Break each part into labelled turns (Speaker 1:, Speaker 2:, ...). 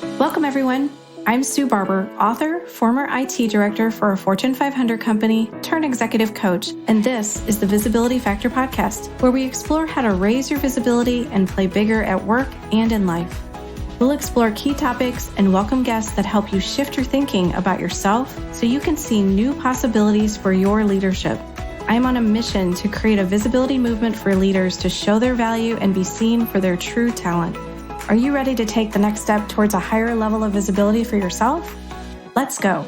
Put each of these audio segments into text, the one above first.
Speaker 1: Welcome, everyone. I'm Sue Barber, author, former IT director for a Fortune 500 company, turned executive coach, and this is the Visibility Factor podcast, where we explore how to raise your visibility and play bigger at work and in life. We'll explore key topics and welcome guests that help you shift your thinking about yourself so you can see new possibilities for your leadership. I'm on a mission to create a visibility movement for leaders to show their value and be seen for their true talent. Are you ready to take the next step towards a higher level of visibility for yourself? Let's go.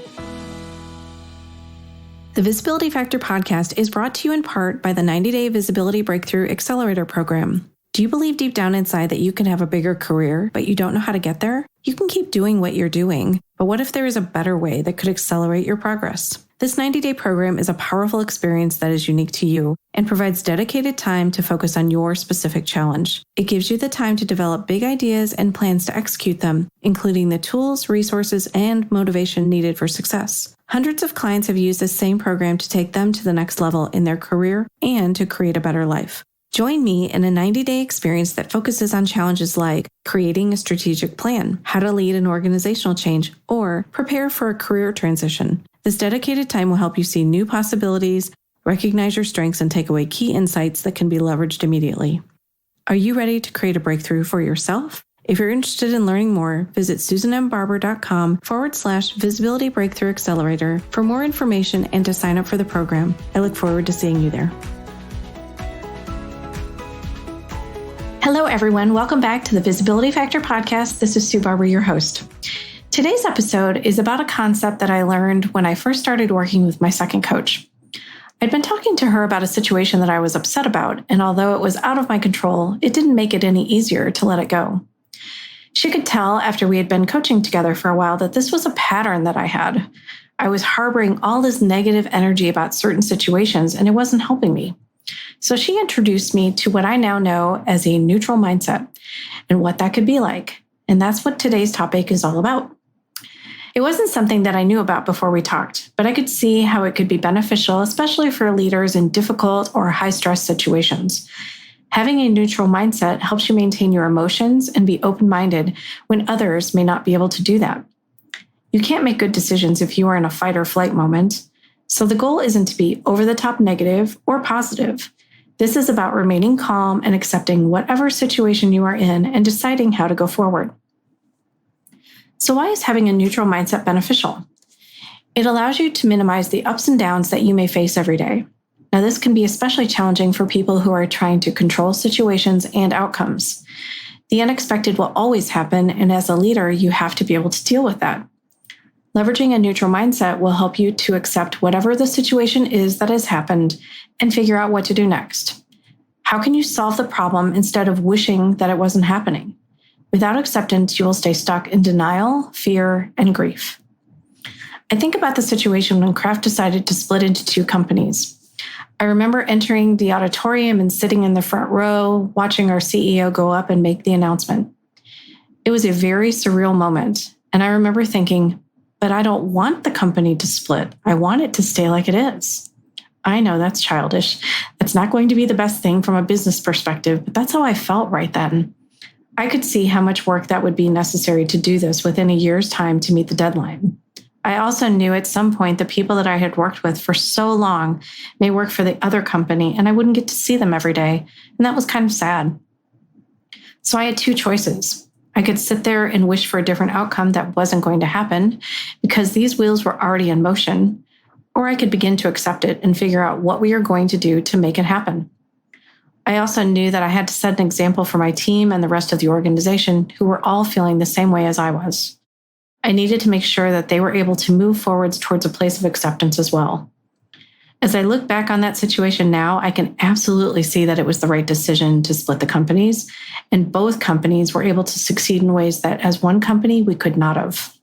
Speaker 1: The Visibility Factor podcast is brought to you in part by the 90-Day Visibility Breakthrough Accelerator Program. Do you believe deep down inside that you can have a bigger career, but you don't know how to get there? You can keep doing what you're doing, but what if there is a better way that could accelerate your progress? This 90-day program is a powerful experience that is unique to you and provides dedicated time to focus on your specific challenge. It gives you the time to develop big ideas and plans to execute them, including the tools, resources, and motivation needed for success. Hundreds of clients have used this same program to take them to the next level in their career and to create a better life. Join me in a 90-day experience that focuses on challenges like creating a strategic plan, how to lead an organizational change, or prepare for a career transition. This dedicated time will help you see new possibilities, recognize your strengths, and take away key insights that can be leveraged immediately. Are you ready to create a breakthrough for yourself? If you're interested in learning more, visit susanmbarber.com/Visibility Breakthrough Accelerator for more information and to sign up for the program. I look forward to seeing you there. Hello, everyone. Welcome back to the Visibility Factor podcast. This is Sue Barber, your host. Today's episode is about a concept that I learned when I first started working with my second coach. I'd been talking to her about a situation that I was upset about, and although it was out of my control, it didn't make it any easier to let it go. She could tell after we had been coaching together for a while that this was a pattern that I had. I was harboring all this negative energy about certain situations, and it wasn't helping me. So she introduced me to what I now know as a neutral mindset and what that could be like. And that's what today's topic is all about. It wasn't something that I knew about before we talked, but I could see how it could be beneficial, especially for leaders in difficult or high-stress situations. Having a neutral mindset helps you maintain your emotions and be open-minded when others may not be able to do that. You can't make good decisions if you are in a fight or flight moment. So the goal isn't to be over-the-top negative or positive. This is about remaining calm and accepting whatever situation you are in and deciding how to go forward. So why is having a neutral mindset beneficial? It allows you to minimize the ups and downs that you may face every day. Now, this can be especially challenging for people who are trying to control situations and outcomes. The unexpected will always happen, and as a leader, you have to be able to deal with that. Leveraging a neutral mindset will help you to accept whatever the situation is that has happened and figure out what to do next. How can you solve the problem instead of wishing that it wasn't happening? Without acceptance, you will stay stuck in denial, fear, and grief. I think about the situation when Kraft decided to split into two companies. I remember entering the auditorium and sitting in the front row, watching our CEO go up and make the announcement. It was a very surreal moment, and I remember thinking, but I don't want the company to split. I want it to stay like it is. I know that's childish. That's not going to be the best thing from a business perspective, but that's how I felt right then. I could see how much work that would be necessary to do this within a year's time to meet the deadline. I also knew at some point the people that I had worked with for so long may work for the other company and I wouldn't get to see them every day. And that was kind of sad. So I had two choices. I could sit there and wish for a different outcome that wasn't going to happen because these wheels were already in motion, or I could begin to accept it and figure out what we are going to do to make it happen. I also knew that I had to set an example for my team and the rest of the organization who were all feeling the same way as I was. I needed to make sure that they were able to move forwards towards a place of acceptance as well. As I look back on that situation now, I can absolutely see that it was the right decision to split the companies, and both companies were able to succeed in ways that as one company we could not have.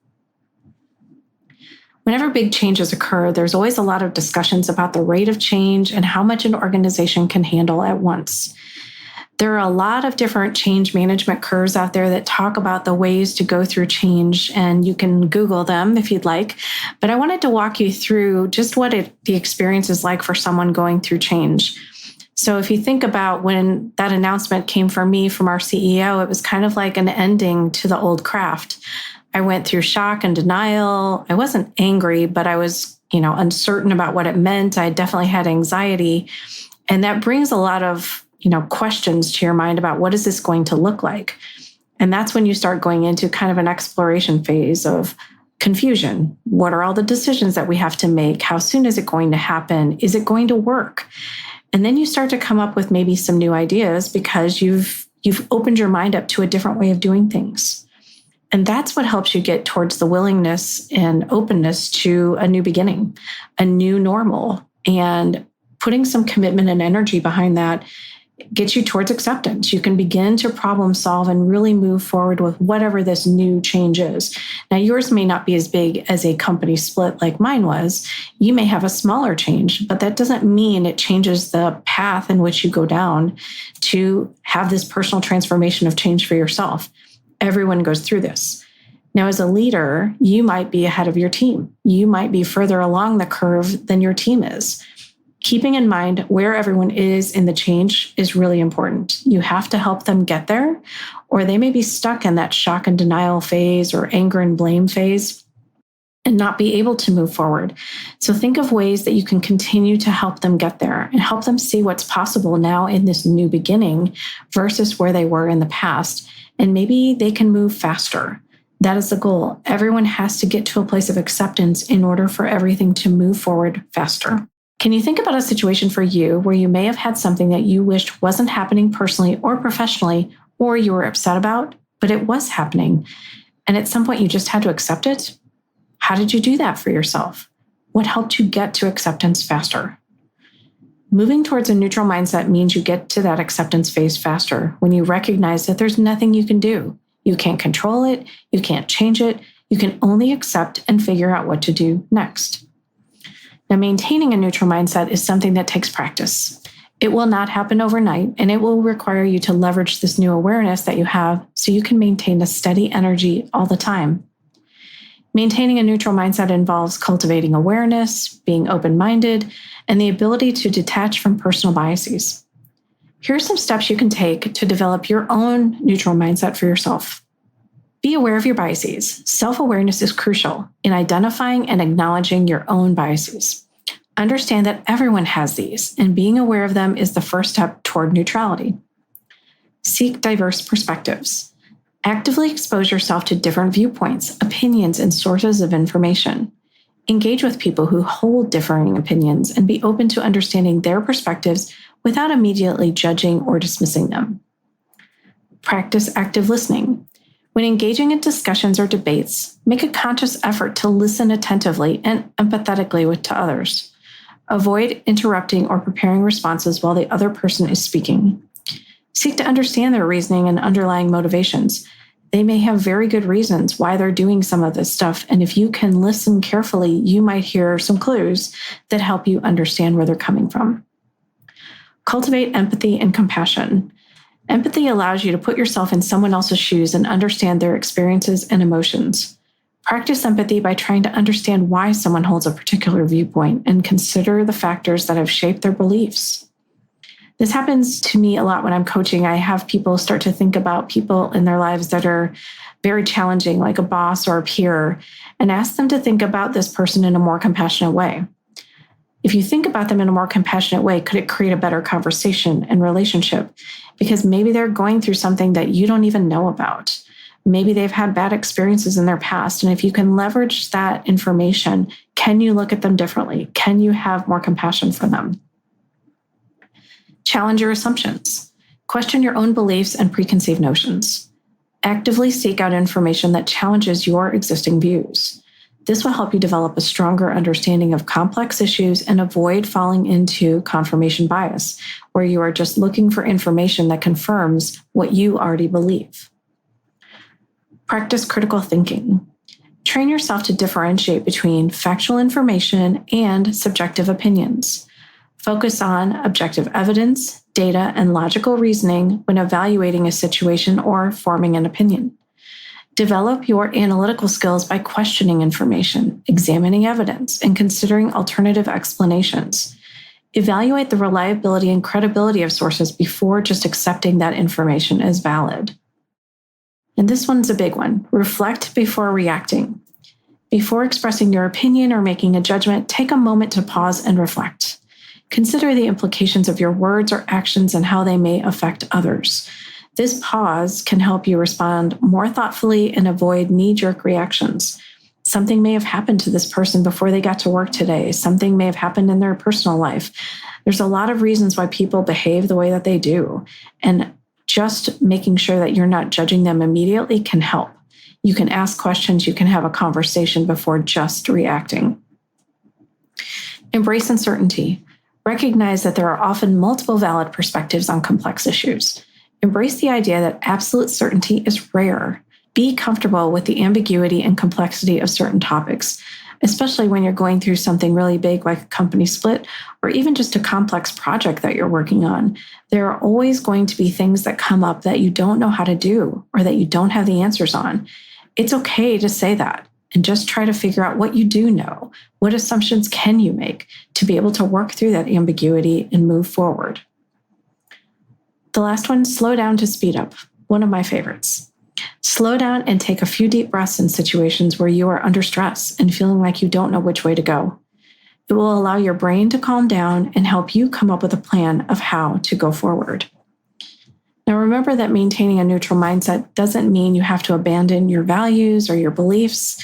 Speaker 1: Whenever big changes occur, there's always a lot of discussions about the rate of change and how much an organization can handle at once. There are a lot of different change management curves out there that talk about the ways to go through change, and you can Google them if you'd like. But I wanted to walk you through just what the experience is like for someone going through change. So if you think about when that announcement came for me from our CEO, it was kind of like an ending to the old Kraft. I went through shock and denial. I wasn't angry, but I was, uncertain about what it meant. I definitely had anxiety. And that brings a lot of, questions to your mind about what is this going to look like? And that's when you start going into kind of an exploration phase of confusion. What are all the decisions that we have to make? How soon is it going to happen? Is it going to work? And then you start to come up with maybe some new ideas because you've opened your mind up to a different way of doing things. And that's what helps you get towards the willingness and openness to a new beginning, a new normal. And putting some commitment and energy behind that gets you towards acceptance. You can begin to problem solve and really move forward with whatever this new change is. Now, yours may not be as big as a company split like mine was. You may have a smaller change, but that doesn't mean it changes the path in which you go down to have this personal transformation of change for yourself. Everyone goes through this. Now, as a leader, you might be ahead of your team. You might be further along the curve than your team is. Keeping in mind where everyone is in the change is really important. You have to help them get there, or they may be stuck in that shock and denial phase or anger and blame phase and not be able to move forward. So think of ways that you can continue to help them get there and help them see what's possible now in this new beginning versus where they were in the past. And maybe they can move faster. That is the goal. Everyone has to get to a place of acceptance in order for everything to move forward faster. Can you think about a situation for you where you may have had something that you wished wasn't happening personally or professionally, or you were upset about, but it was happening, and at some point you just had to accept it? How did you do that for yourself? What helped you get to acceptance faster? Moving towards a neutral mindset means you get to that acceptance phase faster when you recognize that there's nothing you can do. You can't control it. You can't change it. You can only accept and figure out what to do next. Now, maintaining a neutral mindset is something that takes practice. It will not happen overnight, and it will require you to leverage this new awareness that you have so you can maintain a steady energy all the time. Maintaining a neutral mindset involves cultivating awareness, being open-minded, and the ability to detach from personal biases. Here are some steps you can take to develop your own neutral mindset for yourself. Be aware of your biases. Self-awareness is crucial in identifying and acknowledging your own biases. Understand that everyone has these, and being aware of them is the first step toward neutrality. Seek diverse perspectives. Actively expose yourself to different viewpoints, opinions, and sources of information. Engage with people who hold differing opinions and be open to understanding their perspectives without immediately judging or dismissing them. Practice active listening. When engaging in discussions or debates, make a conscious effort to listen attentively and empathetically to others. Avoid interrupting or preparing responses while the other person is speaking. Seek to understand their reasoning and underlying motivations. They may have very good reasons why they're doing some of this stuff, and if you can listen carefully, you might hear some clues that help you understand where they're coming from. Cultivate empathy and compassion. Empathy allows you to put yourself in someone else's shoes and understand their experiences and emotions. Practice empathy by trying to understand why someone holds a particular viewpoint and consider the factors that have shaped their beliefs. This happens to me a lot when I'm coaching. I have people start to think about people in their lives that are very challenging, like a boss or a peer, and ask them to think about this person in a more compassionate way. If you think about them in a more compassionate way, could it create a better conversation and relationship? Because maybe they're going through something that you don't even know about. Maybe they've had bad experiences in their past. And if you can leverage that information, can you look at them differently? Can you have more compassion for them? Challenge your assumptions. Question your own beliefs and preconceived notions. Actively seek out information that challenges your existing views. This will help you develop a stronger understanding of complex issues and avoid falling into confirmation bias, where you are just looking for information that confirms what you already believe. Practice critical thinking. Train yourself to differentiate between factual information and subjective opinions. Focus on objective evidence, data, and logical reasoning when evaluating a situation or forming an opinion. Develop your analytical skills by questioning information, examining evidence, and considering alternative explanations. Evaluate the reliability and credibility of sources before just accepting that information as valid. And this one's a big one. Reflect before reacting. Before expressing your opinion or making a judgment, take a moment to pause and reflect. Consider the implications of your words or actions and how they may affect others. This pause can help you respond more thoughtfully and avoid knee-jerk reactions. Something may have happened to this person before they got to work today. Something may have happened in their personal life. There's a lot of reasons why people behave the way that they do. And just making sure that you're not judging them immediately can help. You can ask questions, you can have a conversation before just reacting. Embrace uncertainty. Recognize that there are often multiple valid perspectives on complex issues. Embrace the idea that absolute certainty is rare. Be comfortable with the ambiguity and complexity of certain topics, especially when you're going through something really big like a company split or even just a complex project that you're working on. There are always going to be things that come up that you don't know how to do or that you don't have the answers on. It's okay to say that and just try to figure out what you do know. What assumptions can you make to be able to work through that ambiguity and move forward? The last one, slow down to speed up. One of my favorites. Slow down and take a few deep breaths in situations where you are under stress and feeling like you don't know which way to go. It will allow your brain to calm down and help you come up with a plan of how to go forward. Now, remember that maintaining a neutral mindset doesn't mean you have to abandon your values or your beliefs.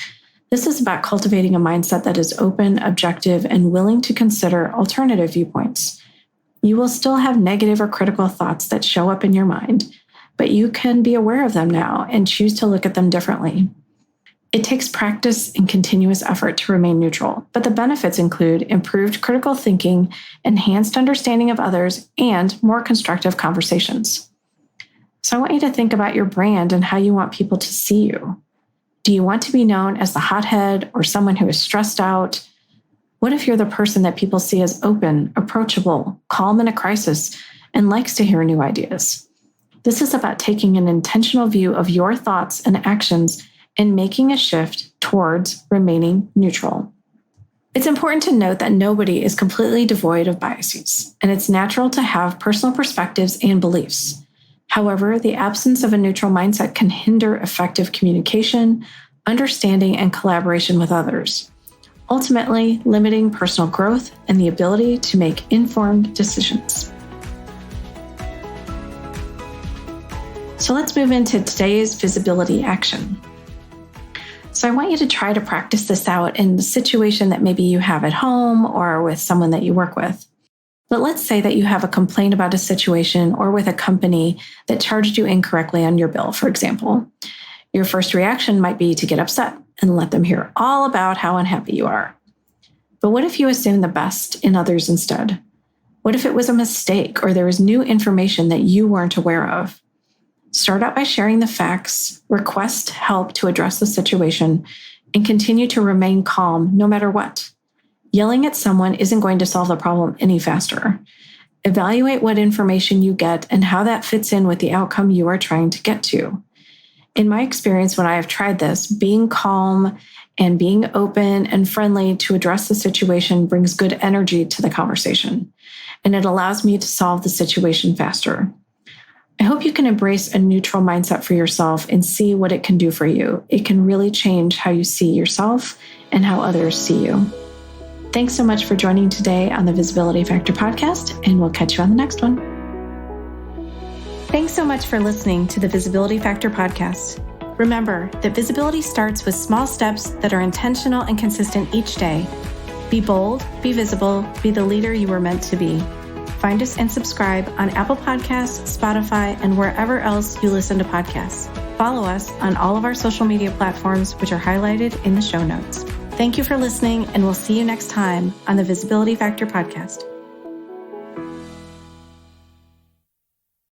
Speaker 1: This is about cultivating a mindset that is open, objective, and willing to consider alternative viewpoints. You will still have negative or critical thoughts that show up in your mind, but you can be aware of them now and choose to look at them differently. It takes practice and continuous effort to remain neutral, but the benefits include improved critical thinking, enhanced understanding of others, and more constructive conversations. So I want you to think about your brand and how you want people to see you. Do you want to be known as the hothead or someone who is stressed out? What if you're the person that people see as open, approachable, calm in a crisis, and likes to hear new ideas? This is about taking an intentional view of your thoughts and actions and making a shift towards remaining neutral. It's important to note that nobody is completely devoid of biases, and it's natural to have personal perspectives and beliefs. However, the absence of a neutral mindset can hinder effective communication, understanding, and collaboration with others, ultimately limiting personal growth and the ability to make informed decisions. So let's move into today's visibility action. So I want you to try to practice this out in the situation that maybe you have at home or with someone that you work with. But let's say that you have a complaint about a situation or with a company that charged you incorrectly on your bill, for example. Your first reaction might be to get upset and let them hear all about how unhappy you are. But what if you assume the best in others instead? What if it was a mistake or there was new information that you weren't aware of? Start out by sharing the facts, request help to address the situation, and continue to remain calm no matter what. Yelling at someone isn't going to solve the problem any faster. Evaluate what information you get and how that fits in with the outcome you are trying to get to. In my experience, when I have tried this, being calm and being open and friendly to address the situation brings good energy to the conversation, and it allows me to solve the situation faster. I hope you can embrace a neutral mindset for yourself and see what it can do for you. It can really change how you see yourself and how others see you. Thanks so much for joining today on the Visibility Factor podcast, and we'll catch you on the next one. Thanks so much for listening to the Visibility Factor podcast. Remember that visibility starts with small steps that are intentional and consistent each day. Be bold, be visible, be the leader you were meant to be. Find us and subscribe on Apple Podcasts, Spotify, and wherever else you listen to podcasts. Follow us on all of our social media platforms, which are highlighted in the show notes. Thank you for listening, and we'll see you next time on the Visibility Factor podcast.